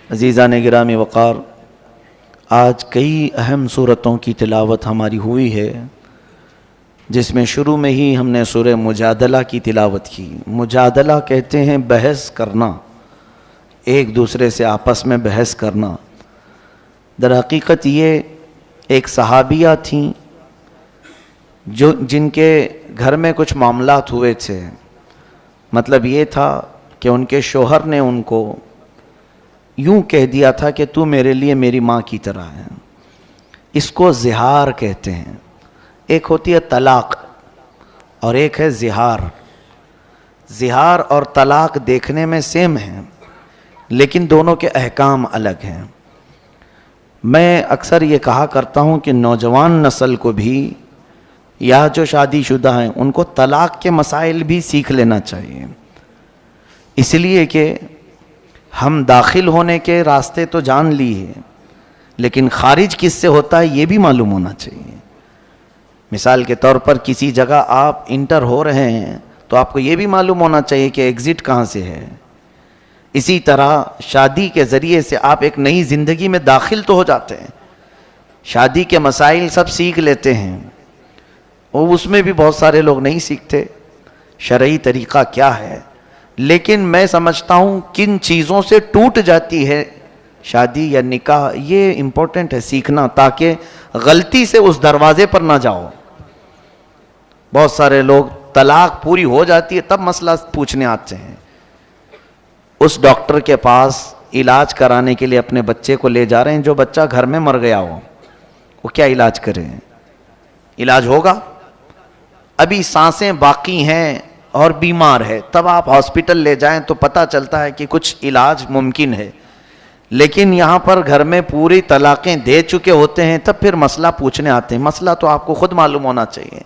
عزیزان گرامی وقار، آج کئی اہم صورتوں کی تلاوت ہماری ہوئی ہے، جس میں شروع میں ہی ہم نے سورہ مجادلہ کی تلاوت کی۔ مجادلہ کہتے ہیں بحث کرنا، ایک دوسرے سے آپس میں بحث کرنا۔ در حقیقت یہ ایک صحابیہ تھیں جن کے گھر میں کچھ معاملات ہوئے تھے۔ مطلب یہ تھا کہ ان کے شوہر نے ان کو یوں کہہ دیا تھا کہ تو میرے لیے میری ماں کی طرح ہے۔ اس کو زہار کہتے ہیں۔ ایک ہوتی ہے طلاق اور ایک ہے زہار۔ زہار اور طلاق دیکھنے میں سیم ہیں، لیکن دونوں کے احکام الگ ہیں۔ میں اکثر یہ کہا کرتا ہوں کہ نوجوان نسل کو بھی یا جو شادی شدہ ہیں ان کو طلاق کے مسائل بھی سیکھ لینا چاہیے، اس لیے کہ ہم داخل ہونے کے راستے تو جان لی ہے، لیکن خارج کس سے ہوتا ہے یہ بھی معلوم ہونا چاہیے۔ مثال کے طور پر کسی جگہ آپ انٹر ہو رہے ہیں تو آپ کو یہ بھی معلوم ہونا چاہیے کہ ایگزٹ کہاں سے ہے۔ اسی طرح شادی کے ذریعے سے آپ ایک نئی زندگی میں داخل تو ہو جاتے ہیں، شادی کے مسائل سب سیکھ لیتے ہیں، اور اس میں بھی بہت سارے لوگ نہیں سیکھتے شرعی طریقہ کیا ہے۔ لیکن میں سمجھتا ہوں کن چیزوں سے ٹوٹ جاتی ہے شادی یا نکاح، یہ امپورٹنٹ ہے سیکھنا، تاکہ غلطی سے اس دروازے پر نہ جاؤ۔ بہت سارے لوگ طلاق پوری ہو جاتی ہے تب مسئلہ پوچھنے آتے ہیں۔ اس ڈاکٹر کے پاس علاج کرانے کے لیے اپنے بچے کو لے جا رہے ہیں جو بچہ گھر میں مر گیا ہو، وہ کیا علاج کریں؟ علاج ہوگا؟ ابھی سانسیں باقی ہیں اور بیمار ہے، تب آپ ہاسپٹل لے جائیں تو پتہ چلتا ہے کہ کچھ علاج ممکن ہے، لیکن یہاں پر گھر میں پوری طلاقیں دے چکے ہوتے ہیں تب پھر مسئلہ پوچھنے آتے ہیں۔ مسئلہ تو آپ کو خود معلوم ہونا چاہیے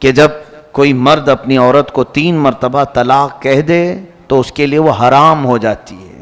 کہ جب کوئی مرد اپنی عورت کو 3 مرتبہ طلاق کہہ دے تو اس کے لیے وہ حرام ہو جاتی ہے۔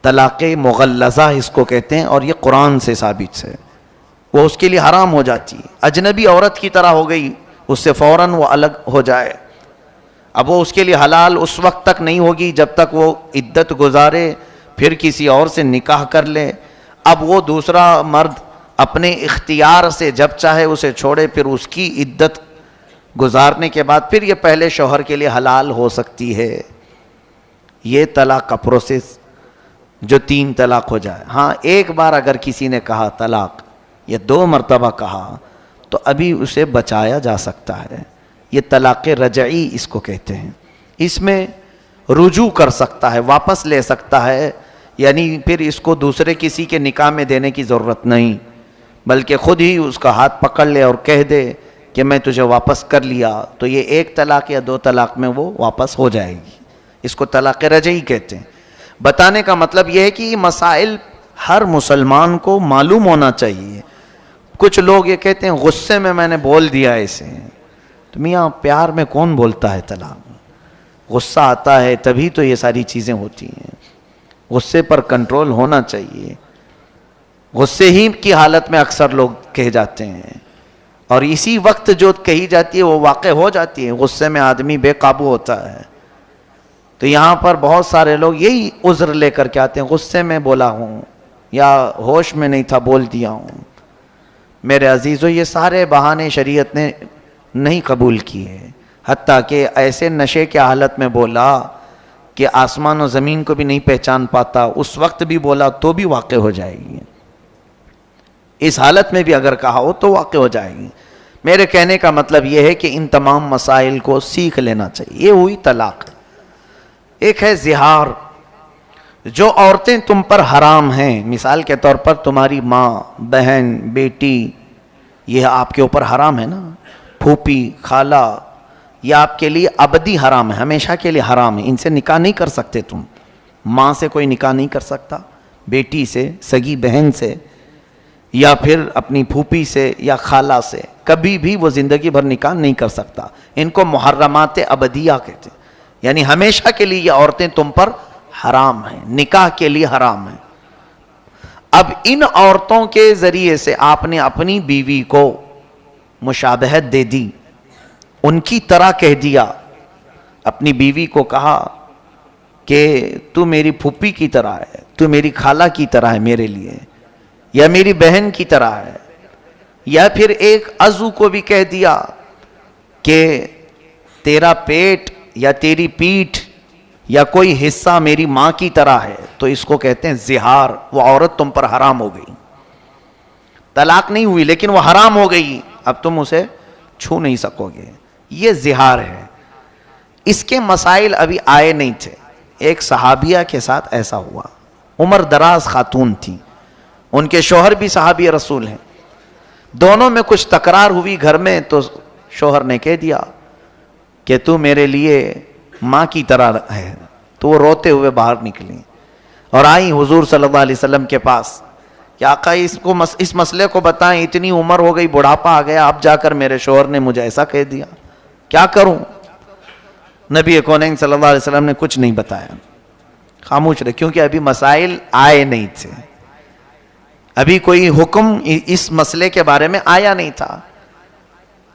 طلاق مغلظہ اس کو کہتے ہیں، اور یہ قرآن سے ثابت ہے، وہ اس کے لیے حرام ہو جاتی ہے۔ اجنبی عورت کی طرح ہو گئی، اس سے فوراً وہ الگ ہو جائے۔ اب وہ اس کے لیے حلال اس وقت تک نہیں ہوگی جب تک وہ عدت گزارے، پھر کسی اور سے نکاح کر لے۔ اب وہ دوسرا مرد اپنے اختیار سے جب چاہے اسے چھوڑے، پھر اس کی عدت گزارنے کے بعد پھر یہ پہلے شوہر کے لیے حلال ہو سکتی ہے۔ یہ طلاق کا پروسیس جو 3 طلاق ہو جائے۔ ہاں، ایک بار اگر کسی نے کہا طلاق یا 2 مرتبہ کہا تو ابھی اسے بچایا جا سکتا ہے۔ یہ طلاق رجعی اس کو کہتے ہیں۔ اس میں رجوع کر سکتا ہے، واپس لے سکتا ہے، یعنی پھر اس کو دوسرے کسی کے نکاح میں دینے کی ضرورت نہیں، بلکہ خود ہی اس کا ہاتھ پکڑ لے اور کہہ دے کہ میں تجھے واپس کر لیا، تو یہ 1 طلاق یا 2 طلاق میں وہ واپس ہو جائے گی۔ اس کو طلاق رجعی کہتے ہیں۔ بتانے کا مطلب یہ ہے کہ یہ مسائل ہر مسلمان کو معلوم ہونا چاہیے۔ کچھ لوگ یہ کہتے ہیں غصے میں نے بول دیا اسے، تو میاں پیار میں کون بولتا ہے طلاق؟ غصہ آتا ہے تبھی تو یہ ساری چیزیں ہوتی ہیں۔ غصے پر کنٹرول ہونا چاہیے۔ غصے ہی کی حالت میں اکثر لوگ کہہ جاتے ہیں، اور اسی وقت جو کہی جاتی ہے وہ واقع ہو جاتی ہے۔ غصے میں آدمی بے قابو ہوتا ہے۔ تو یہاں پر بہت سارے لوگ یہی عذر لے کر کے آتے ہیں، غصے میں بولا ہوں یا ہوش میں نہیں تھا بول دیا ہوں۔ میرے عزیزو، یہ سارے بہانے شریعت نے نہیں قبول کیے، حتیٰ کہ ایسے نشے کے حالت میں بولا کہ آسمان و زمین کو بھی نہیں پہچان پاتا، اس وقت بھی بولا تو بھی واقع ہو جائے گی۔ اس حالت میں بھی اگر کہا ہو تو واقع ہو جائے گی۔ میرے کہنے کا مطلب یہ ہے کہ ان تمام مسائل کو سیکھ لینا چاہیے۔ یہ ہوئی طلاق۔ ایک ہے زہار۔ جو عورتیں تم پر حرام ہیں، مثال کے طور پر تمہاری ماں، بہن، بیٹی، یہ آپ کے اوپر حرام ہے نا، پھوپھی، خالہ، یہ آپ کے لیے ابدی حرام ہے، ہمیشہ کے لیے حرام ہے۔ ان سے نکاح نہیں کر سکتے تم۔ ماں سے کوئی نکاح نہیں کر سکتا، بیٹی سے، سگی بہن سے، یا پھر اپنی پھوپھی سے یا خالہ سے، کبھی بھی وہ زندگی بھر نکاح نہیں کر سکتا۔ ان کو محرمات ابدیہ کہتے ہیں، یعنی ہمیشہ کے لیے یہ عورتیں تم پر حرام ہیں، نکاح کے لیے حرام ہیں۔ اب ان عورتوں کے ذریعے سے آپ نے اپنی بیوی کو مشابہت دے دی، ان کی طرح کہہ دیا۔ اپنی بیوی کو کہا کہ تو میری پھوپھی کی طرح ہے, تو میری خالہ کی طرح ہے میرے لیے, یا میری بہن کی طرح ہے. یا پھر ایک عضو کو بھی کہہ دیا کہ تیرا پیٹ یا تیری پیٹھ یا کوئی حصہ میری ماں کی طرح ہے, تو اس کو کہتے ہیں زہار. وہ عورت تم پر حرام ہو گئی, طلاق نہیں ہوئی لیکن وہ حرام ہو گئی, اب تم اسے چھو نہیں سکو گے. یہ زہار ہے. اس کے مسائل ابھی آئے نہیں تھے. ایک صحابیہ کے ساتھ ایسا ہوا, عمر دراز خاتون تھی, ان کے شوہر بھی صحابی رسول ہیں, دونوں میں کچھ تکرار ہوئی گھر میں, تو شوہر نے کہہ دیا کہ تو میرے لیے ماں کی طرح ہے. تو وہ روتے ہوئے باہر نکلی اور آئی حضور صلی اللہ علیہ وسلم کے پاس کہ آقا اس مسئلے کو بتائیں, اتنی عمر ہو گئی, بڑھاپا آ گیا, اب جا کر میرے شوہر نے مجھے ایسا کہہ دیا, کیا کروں؟ نبی کونین صلی اللہ علیہ وسلم نے کچھ نہیں بتایا, خاموش رہے, کیونکہ ابھی مسائل آئے نہیں تھے, ابھی کوئی حکم اس مسئلے کے بارے میں آیا نہیں تھا.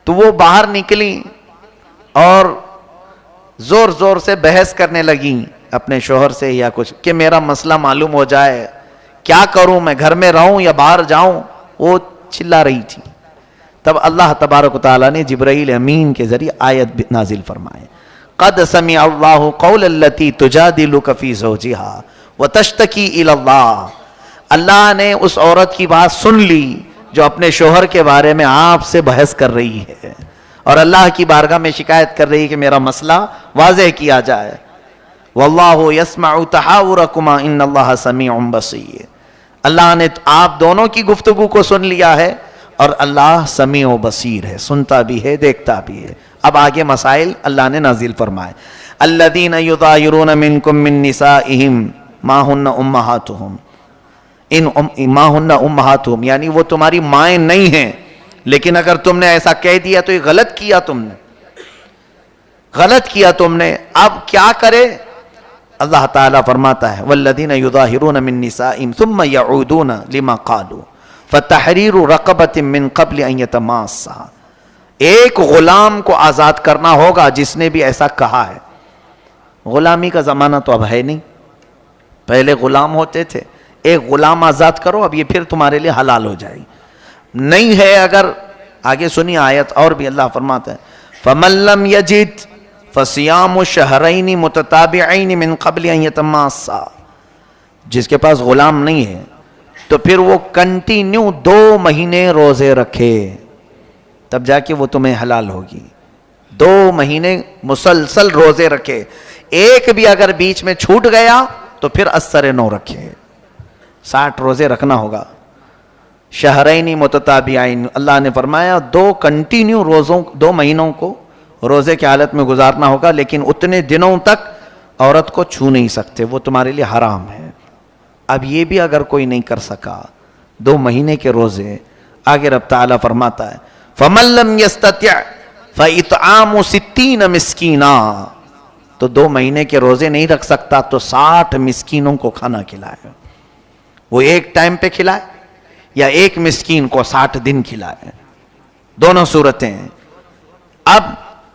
تو وہ باہر نکلی اور زور زور سے بحث کرنے لگیں اپنے شوہر سے یا کچھ, کہ میرا مسئلہ معلوم ہو جائے, کیا کروں, میں گھر میں رہوں یا باہر جاؤں. وہ چلا رہی تھی. تب اللہ تبارک و تعالیٰ نے جبرائیل امین کے ذریعے آیت نازل فرمائے, قد سمع اللہ قول التی تجادلک فی زوجہا وتشتکی الی اللہ. اللہ نے اس عورت کی بات سن لی جو اپنے شوہر کے بارے میں آپ سے بحث کر رہی ہے اور اللہ کی بارگاہ میں شکایت کر رہی ہے کہ میرا مسئلہ واضح کیا جائے. واللہ یسمع تحاورکما ان اللہ سمیع بصیر. اللہ نے آپ دونوں کی گفتگو کو سن لیا ہے اور اللہ سمیع و بصیر ہے, سنتا بھی ہے, دیکھتا بھی ہے. اب آگے مسائل اللہ نے نازل فرمائے. الذین یظاہرون منکم من نسائہم ما ہن امہاتہم, ما ہن امہاتہم یعنی وہ تمہاری مائیں نہیں ہیں, لیکن اگر تم نے ایسا کہہ دیا تو یہ غلط کیا تم نے, غلط کیا تم نے. اب کیا کرے؟ اللہ تعالیٰ فرماتا ہے والذین یظاہرون من نسائہم ثم یعودون لما قالوا فتحریر رقبۃ من قبل ان یتماسا. ایک غلام کو آزاد کرنا ہوگا جس نے بھی ایسا کہا ہے. غلامی کا زمانہ تو اب ہے نہیں, پہلے غلام ہوتے تھے, ایک غلام آزاد کرو, اب یہ پھر تمہارے لیے حلال ہو جائے گی. نہیں ہے اگر, آگے سنی آیت اور بھی اللہ فرماتا ہے فَمَن لَّمْ يَجِدْ فَصِيَامُ شَهْرَيْنِ مُتَتَابِعَيْنِ مِن قَبْلِ أَن يَتَمَاسَّا. جس کے پاس غلام نہیں ہے تو پھر وہ کنٹینیو 2 مہینے روزے رکھے, تب جا کے وہ تمہیں حلال ہوگی. 2 مہینے مسلسل روزے رکھے, ایک بھی اگر بیچ میں چھوٹ گیا تو پھر اثر 9 رکھے. 60 روزے رکھنا ہوگا. شہرین متتابعین, اللہ نے فرمایا 2 کنٹینیو روزوں, 2 مہینوں کو روزے کی حالت میں گزارنا ہوگا, لیکن اتنے دنوں تک عورت کو چھو نہیں سکتے, وہ تمہارے لیے حرام ہے. اب یہ بھی اگر کوئی نہیں کر سکا 2 مہینے کے روزے, آگے رب تعالیٰ فرماتا ہے فَمَن لَّمْ يَسْتَطِعْ فَإِطْعَامُ 60 مِسْكِينًا. تو 2 مہینے کے روزے نہیں رکھ سکتا تو 60 مسکینوں کو کھانا کھلائے. وہ ایک ٹائم پہ کھلائے یا ایک مسکین کو 60 دن کھلائے, دونوں صورتیں ہیں. اب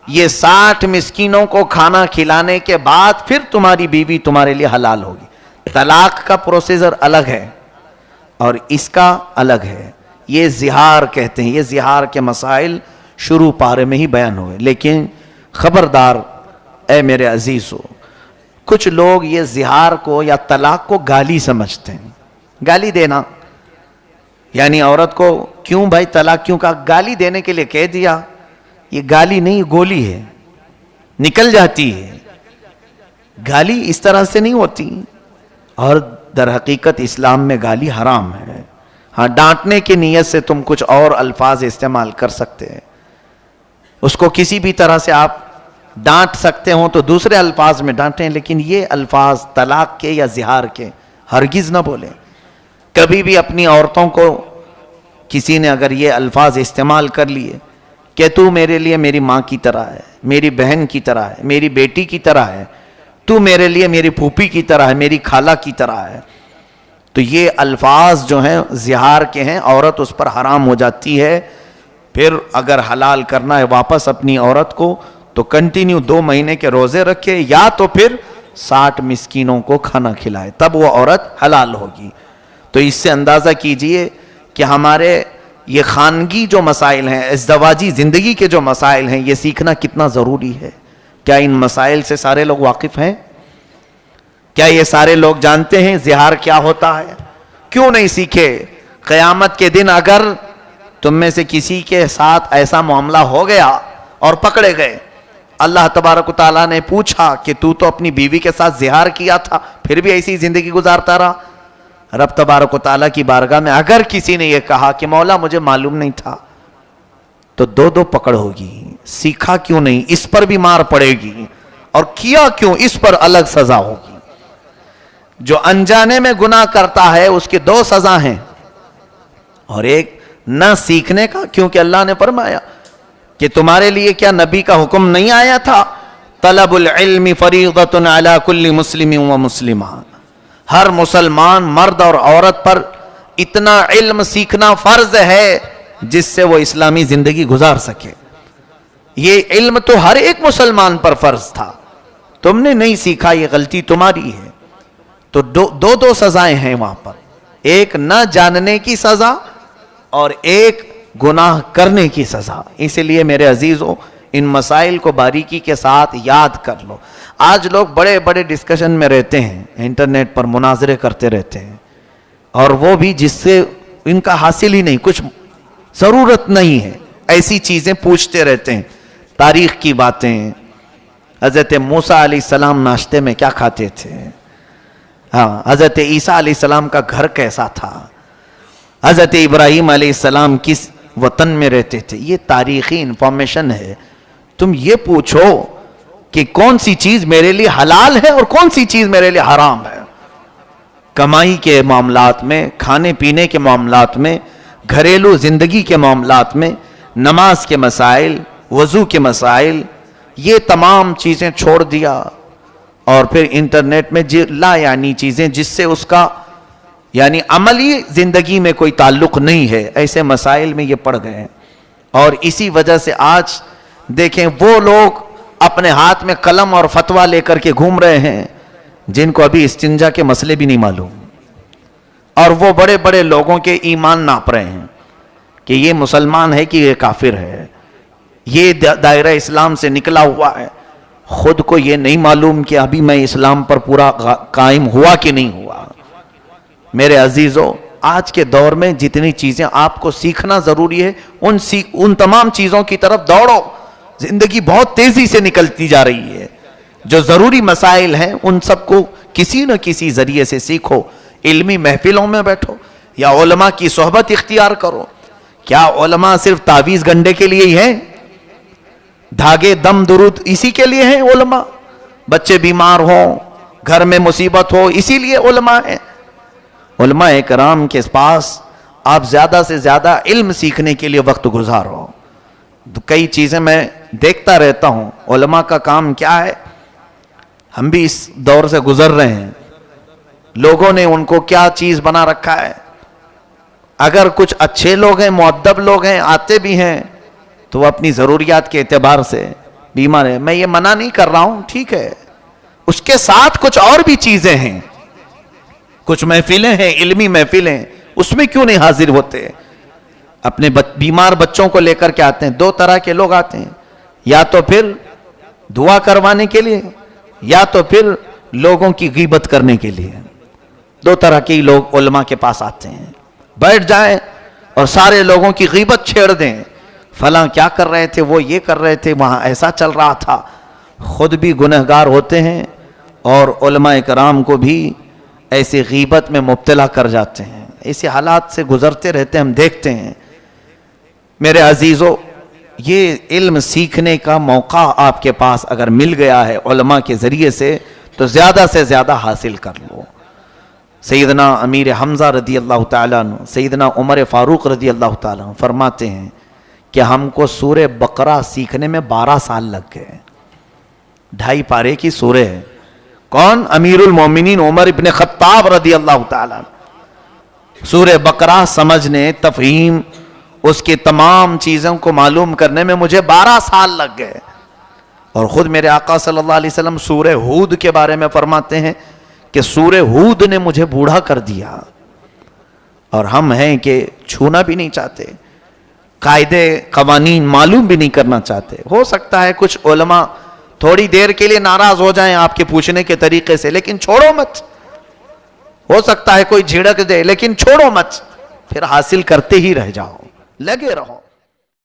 یہ 60 مسکینوں کو کھانا کھلانے کے بعد پھر تمہاری بیوی تمہارے لیے حلال ہوگی. طلاق کا پروسیجر الگ ہے اور اس کا الگ ہے. یہ زہار کہتے ہیں. یہ زہار کے مسائل شروع پارے میں ہی بیان ہوئے, لیکن خبردار اے میرے عزیزو, کچھ لوگ یہ زہار کو یا طلاق کو گالی سمجھتے ہیں. گالی دینا یعنی عورت کو کیوں بھائی طلاق کیوں کہا, گالی دینے کے لیے کہہ دیا. یہ گالی نہیں, گولی ہے, نکل جاتی ہے. گالی اس طرح سے نہیں ہوتی, اور در حقیقت اسلام میں گالی حرام ہے. ہاں, ڈانٹنے کی نیت سے تم کچھ اور الفاظ استعمال کر سکتے ہیں, اس کو کسی بھی طرح سے آپ ڈانٹ سکتے ہوں تو دوسرے الفاظ میں ڈانٹیں, لیکن یہ الفاظ طلاق کے یا زہار کے ہرگز نہ بولیں. کبھی بھی اپنی عورتوں کو کسی نے اگر یہ الفاظ استعمال کر لیے کہ تو میرے لیے میری ماں کی طرح ہے, میری بہن کی طرح ہے, میری بیٹی کی طرح ہے, تو میرے لیے میری پھوپھی کی طرح ہے, میری خالہ کی طرح ہے, تو یہ الفاظ جو ہیں زہار کے ہیں, عورت اس پر حرام ہو جاتی ہے. پھر اگر حلال کرنا ہے واپس اپنی عورت کو تو کنٹینیو 2 مہینے کے روزے رکھے, یا تو پھر 60 مسکینوں کو کھانا کھلائے، تب وہ عورت حلال ہوگی۔ تو اس سے اندازہ کیجئے کہ ہمارے یہ خانگی جو مسائل ہیں، ازدواجی زندگی کے جو مسائل ہیں، یہ سیکھنا کتنا ضروری ہے۔ کیا ان مسائل سے سارے لوگ واقف ہیں؟ کیا یہ سارے لوگ جانتے ہیں زہار کیا ہوتا ہے؟ کیوں نہیں سیکھے؟ قیامت کے دن اگر تم میں سے کسی کے ساتھ ایسا معاملہ ہو گیا اور پکڑے گئے، اللہ تبارک و تعالیٰ نے پوچھا کہ تو اپنی بیوی کے ساتھ زہار کیا تھا پھر بھی ایسی زندگی گزارتا رہا، رب تبارک و تعالیٰ کی بارگاہ میں اگر کسی نے یہ کہا کہ مولا مجھے معلوم نہیں تھا، تو دو پکڑ ہوگی۔ سیکھا کیوں نہیں، اس پر بھی مار پڑے گی، اور کیا کیوں، اس پر الگ سزا ہوگی۔ جو انجانے میں گناہ کرتا ہے اس کی 2 سزا ہیں، اور ایک نہ سیکھنے کا، کیونکہ اللہ نے فرمایا کہ تمہارے لیے کیا نبی کا حکم نہیں آیا تھا، طلب العلم فریضۃ علی کل مسلم و مسلمہ، ہر مسلمان مرد اور عورت پر اتنا علم سیکھنا فرض ہے جس سے وہ اسلامی زندگی گزار سکے۔ یہ علم تو ہر ایک مسلمان پر فرض تھا، تم نے نہیں سیکھا، یہ غلطی تمہاری ہے۔ تو دو سزائیں ہیں وہاں پر، ایک نہ جاننے کی سزا اور ایک گناہ کرنے کی سزا۔ اسی لیے میرے عزیزوں، ان مسائل کو باریکی کے ساتھ یاد کر لو۔ آج لوگ بڑے بڑے ڈسکشن میں رہتے ہیں، انٹرنیٹ پر مناظرے کرتے رہتے ہیں، اور وہ بھی جس سے ان کا حاصل ہی نہیں، کچھ ضرورت نہیں ہے، ایسی چیزیں پوچھتے رہتے ہیں، تاریخ کی باتیں۔ حضرت موسیٰ علیہ السلام ناشتے میں کیا کھاتے تھے، حضرت عیسیٰ علیہ السلام کا گھر کیسا تھا، حضرت ابراہیم علیہ السلام کس وطن میں رہتے تھے، یہ تاریخی انفارمیشن ہے۔ تم یہ پوچھو کہ کون سی چیز میرے لیے حلال ہے اور کون سی چیز میرے لیے حرام ہے۔ کمائی کے معاملات میں، کھانے پینے کے معاملات میں، گھریلو زندگی کے معاملات میں، نماز کے مسائل، وضو کے مسائل، یہ تمام چیزیں چھوڑ دیا، اور پھر انٹرنیٹ میں لا یعنی چیزیں جس سے اس کا یعنی عملی زندگی میں کوئی تعلق نہیں ہے، ایسے مسائل میں یہ پڑ گئے ہیں۔ اور اسی وجہ سے آج دیکھیں وہ لوگ اپنے ہاتھ میں قلم اور فتویٰ لے کر کے گھوم رہے ہیں جن کو ابھی استنجا کے مسئلے بھی نہیں معلوم، اور وہ بڑے بڑے لوگوں کے ایمان ناپ رہے ہیں کہ یہ مسلمان ہے کہ یہ کافر ہے، یہ دائرہ اسلام سے نکلا ہوا ہے، خود کو یہ نہیں معلوم کہ ابھی میں اسلام پر پورا قائم ہوا کہ نہیں ہوا۔ میرے عزیزوں، آج کے دور میں جتنی چیزیں آپ کو سیکھنا ضروری ہے، ان تمام چیزوں کی طرف دوڑو۔ زندگی بہت تیزی سے نکلتی جا رہی ہے، جو ضروری مسائل ہیں ان سب کو کسی نہ کسی ذریعے سے سیکھو، علمی محفلوں میں بیٹھو یا علماء کی صحبت اختیار کرو۔ کیا علماء صرف تعویذ گنڈے کے لیے ہی ہیں؟ دھاگے دم درود اسی کے لیے ہیں علماء؟ بچے بیمار ہوں، گھر میں مصیبت ہو، اسی لیے علماء ہیں؟ علماء کرام کے پاس آپ زیادہ سے زیادہ علم سیکھنے کے لیے وقت گزارو۔ کئی چیزیں میں دیکھتا رہتا ہوں، علماء کا کام کیا ہے، ہم بھی اس دور سے گزر رہے ہیں، لوگوں نے ان کو کیا چیز بنا رکھا ہے۔ اگر کچھ اچھے لوگ ہیں، مؤدب لوگ ہیں، آتے بھی ہیں، تو وہ اپنی ضروریات کے اعتبار سے بیمار ہے۔ میں یہ منع نہیں کر رہا ہوں، ٹھیک ہے، اس کے ساتھ کچھ اور بھی چیزیں ہیں، کچھ محفلیں ہیں، علمی محفلیں، اس میں کیوں نہیں حاضر ہوتے؟ اپنے بیمار بچوں کو لے کر کے آتے ہیں۔ 2 طرح کے لوگ آتے ہیں، یا تو پھر دعا کروانے کے لیے، یا تو پھر لوگوں کی غیبت کرنے کے لیے۔ 2 طرح کے لوگ علماء کے پاس آتے ہیں، بیٹھ جائیں اور سارے لوگوں کی غیبت چھیڑ دیں، فلاں کیا کر رہے تھے، وہ یہ کر رہے تھے، وہاں ایسا چل رہا تھا۔ خود بھی گنہگار ہوتے ہیں اور علماء کرام کو بھی ایسی غیبت میں مبتلا کر جاتے ہیں۔ ایسے حالات سے گزرتے رہتے ہیں، ہم دیکھتے ہیں۔ میرے عزیزو، یہ علم سیکھنے کا موقع آپ کے پاس اگر مل گیا ہے علماء کے ذریعے سے تو زیادہ حاصل کر لو۔ سیدنا امیر حمزہ رضی اللہ تعالیٰ عنہ، سیدنا عمر فاروق رضی اللہ تعالیٰ عنہ فرماتے ہیں کہ ہم کو سورہ بقرہ سیکھنے میں 12 سال لگ گئے۔ 2.5 پارے کی سورہ ہے۔ کون؟ امیر المومنین عمر ابن خطاب رضی اللہ تعالیٰ عنہ۔ سورہ بقرہ سمجھنے، تفہیم، اس کی تمام چیزوں کو معلوم کرنے میں مجھے 12 سال لگ گئے۔ اور خود میرے آقا صلی اللہ علیہ وسلم سورہ ہود کے بارے میں فرماتے ہیں کہ سورہ ہود نے مجھے بوڑھا کر دیا، اور ہم ہیں کہ چھونا بھی نہیں چاہتے، قاعدے قوانین معلوم بھی نہیں کرنا چاہتے۔ ہو سکتا ہے کچھ علماء تھوڑی دیر کے لیے ناراض ہو جائیں آپ کے پوچھنے کے طریقے سے، لیکن چھوڑو مت۔ ہو سکتا ہے کوئی جھڑک دے، لیکن چھوڑو مت، پھر حاصل کرتے ہی رہ جاؤ، لگے رہو۔